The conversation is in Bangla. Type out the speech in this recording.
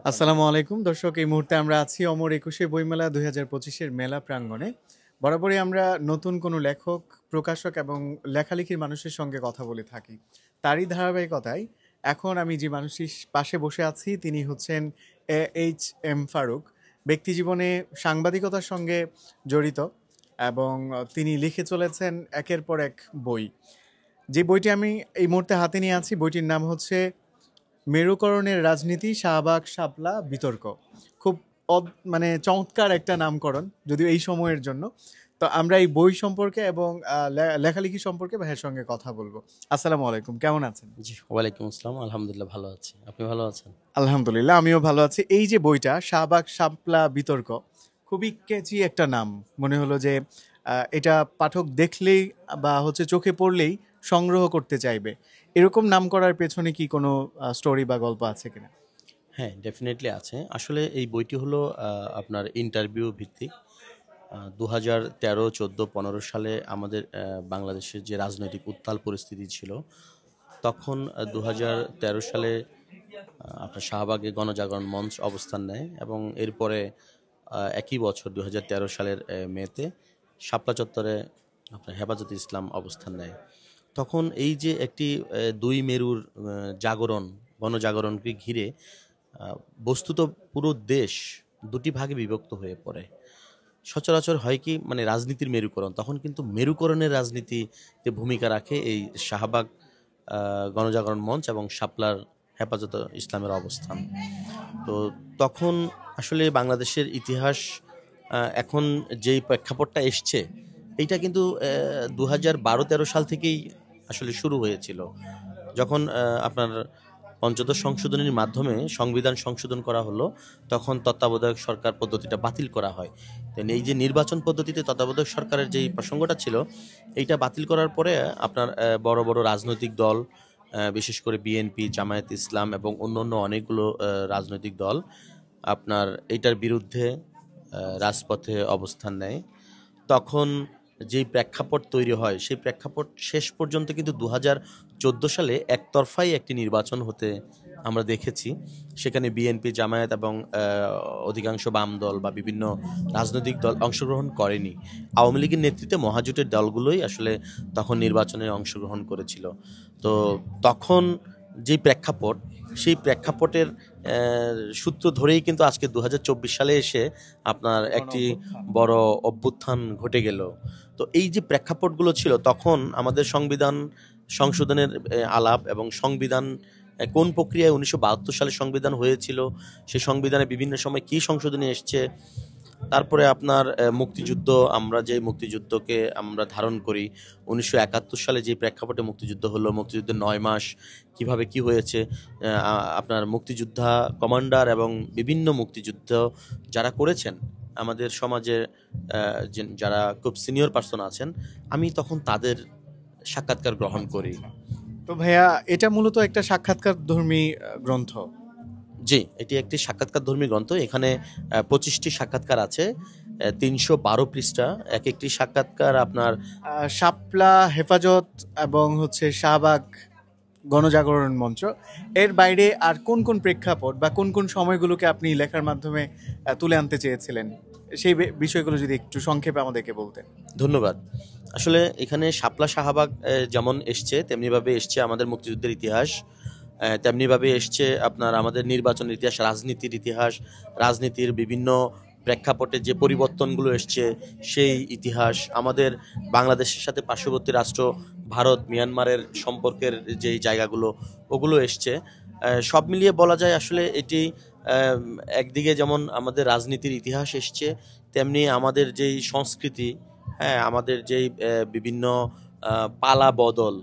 আসসালামু আলাইকুম দর্শক, এই মুহূর্তে আমরা আছি অমর ২১শে বইমেলা ২০২৫-এর মেলা প্রাঙ্গণে। বরাবরই আমরা নতুন কোনো লেখক, প্রকাশক এবং লেখালেখির মানুষের সঙ্গে কথা বলে থাকি। তারই ধারাবাহিকতায় এখন আমি যে মানুষটির পাশে বসে আছি তিনি হচ্ছেন এইচ এম ফারুক। ব্যক্তিজীবনে সাংবাদিকতার সঙ্গে জড়িত এবং তিনি লিখে চলেছেন একের পর এক বই। যে বইটি আমি এই মুহূর্তে হাতে নিয়ে আছি বইটির নাম হচ্ছে মেরুকরণের রাজনীতি, শাহবাগ শাপলা বিতর্ক। খুব মানে চমৎকার একটা নামকরণ, যদিও এই সময়ের জন্য। তো আমরা এই বই সম্পর্কে এবং লেখালেখি সম্পর্কে ভাইয়ের সঙ্গে কথা বলবো। আসসালামু আলাইকুম, কেমন আছেন? জি, ওয়ালাইকুম আসসালাম। আলহামদুলিল্লাহ ভালো আছি। আপনি ভালো আছেন? আলহামদুলিল্লাহ, আমিও ভালো আছি। এই যে বইটা শাহবাগ শাপলা বিতর্ক, খুবই ক্যাচি একটা নাম। মনে হলো যে এটা পাঠক দেখলেই বা হচ্ছে চোখে পড়লেই সংগ্রহ করতে চাইবে। এরকম নাম করার পেছনে কি কোনো স্টোরি বা গল্প আছে কিনা? হ্যাঁ, ডেফিনেটলি আছে। আসলে এই বইটি হলো আপনার ইন্টারভিউ ভিত্তিক। ২০১৩, ১৪, ১৫ সালে আমাদের বাংলাদেশের যে রাজনৈতিক উত্তাল পরিস্থিতি ছিল, তখন ২০১৩ সালে আপনার শাহবাগে গণজাগরণ মঞ্চ অবস্থান নেয় এবং এরপরে একই বছর ২০১৩ সালের মেতে শাপলা চত্বরে আপনার হেফাজতে ইসলাম অবস্থান নেয়। তখন এই যে একটি দুই মেরুর জাগরণ, গণজাগরণকে ঘিরে বস্তুত পুরো দেশ দুটি ভাগে বিভক্ত হয়ে পড়ে। সচরাচর হয় কি, মানে রাজনীতির মেরুকরণ, তখন কিন্তু মেরুকরণের রাজনীতিতে ভূমিকা রাখে এই শাহবাগ গণজাগরণ মঞ্চ এবং শাপলার হেফাজতে ইসলামের অবস্থান। তো তখন আসলে বাংলাদেশের ইতিহাস এখন যেই প্রেক্ষাপটটা এসছে, এইটা কিন্তু ২০১২-১৩ সাল থেকেই আসলে শুরু হয়েছিল। যখন আপনার পঞ্চদশ সংশোধনীর মাধ্যমে সংবিধান সংশোধন করা হলো, তখন তত্ত্বাবধায়ক সরকার পদ্ধতিটা বাতিল করা হয়। এই যে নির্বাচন পদ্ধতিতে তত্ত্বাবধায়ক সরকারের যেই প্রসঙ্গটা ছিল, এইটা বাতিল করার পরে আপনার বড় বড় রাজনৈতিক দল, বিশেষ করে বিএনপি, জামায়াত ইসলাম এবং অন্যান্য অনেকগুলো রাজনৈতিক দল আপনার এইটার বিরুদ্ধে রাজপথে অবস্থান নেয়। তখন যেই প্রেক্ষাপট তৈরি হয়, সেই প্রেক্ষাপট শেষ পর্যন্ত কিন্তু ২০১৪ সালে একতরফাই একটি নির্বাচন হতে আমরা দেখেছি। সেখানে বিএনপি, জামায়াত এবং অধিকাংশ বাম দল বা বিভিন্ন রাজনৈতিক দল অংশগ্রহণ করেনি। আওয়ামী লীগের নেতৃত্বে মহাজোটের দলগুলোই আসলে তখন নির্বাচনে অংশগ্রহণ করেছিল। তো তখন যেই প্রেক্ষাপট, সেই প্রেক্ষাপটের সূত্র ধরেই কিন্তু আজকে ২০২৪ সালে এসে আপনার একটি বড় অভ্যুত্থান ঘটে গেল। তো এই যে প্রেক্ষাপটগুলো ছিল, তখন আমাদের সংবিধান সংশোধনের আলাপ এবং সংবিধান কোন প্রক্রিয়ায় ১৯৭২ সালে সংবিধান হয়েছিল, সেই সংবিধানে বিভিন্ন সময় কী সংশোধনী এসছে, তারপরে আপনার মুক্তিযুদ্ধ, আমরা যে মুক্তিযুদ্ধকে আমরা ধারণ করি, ১৯৭১ সালে যে প্রেক্ষাপটে মুক্তিযুদ্ধ হলো, মুক্তিযুদ্ধের ৯ মাস কিভাবে কি হয়েছে, আপনার মুক্তিযোদ্ধা কমান্ডার এবং বিভিন্ন মুক্তিযুদ্ধ যারা করেছেন আমাদের সমাজে, যারা খুব সিনিয়র পার্সন আছেন, আমি তখন তাদের সাক্ষাৎকার গ্রহণ করি। তো ভাইয়া, এটা মূলত একটা সাক্ষাৎকার ধর্মী গ্রন্থ। জি, এটি একটি সাক্ষাৎকারধর্মী গ্রন্থ। এখানে ২৫টি সাক্ষাৎকার আছে, ৩১২ পৃষ্ঠা। একেকটি সাক্ষাৎকার আপনার শাপলা হেফাজত এবং হচ্ছে শাহবাগ গণজাগরণ মঞ্চ, এর বাইরে আর কোন কোন প্রেক্ষাপট বা কোন কোন সময়গুলোকে আপনি লেখার মাধ্যমে তুলে আনতে চেয়েছিলেন, সেই বিষয়গুলো যদি একটু সংক্ষেপে আমাদেরকে বলতেন। ধন্যবাদ। আসলে এখানে শাপলা শাহবাগ যেমন এসছে, তেমনিভাবে এসছে আমাদের মুক্তিযুদ্ধের ইতিহাস। তেমনিভাবে এসছে আপনার আমাদের নির্বাচনের ইতিহাস, রাজনীতির ইতিহাস, রাজনীতির বিভিন্ন প্রেক্ষাপটে যে পরিবর্তনগুলো এসছে সেই ইতিহাস, আমাদের বাংলাদেশের সাথে পার্শ্ববর্তী রাষ্ট্র ভারত, মিয়ানমারের সম্পর্কের যেই জায়গাগুলো, ওগুলো এসছে। সব মিলিয়ে বলা যায় আসলে এটি একদিকে যেমন আমাদের রাজনীতির ইতিহাস এসছে, তেমনি আমাদের যেই সংস্কৃতি, হ্যাঁ, আমাদের যেই বিভিন্ন পালা বদল,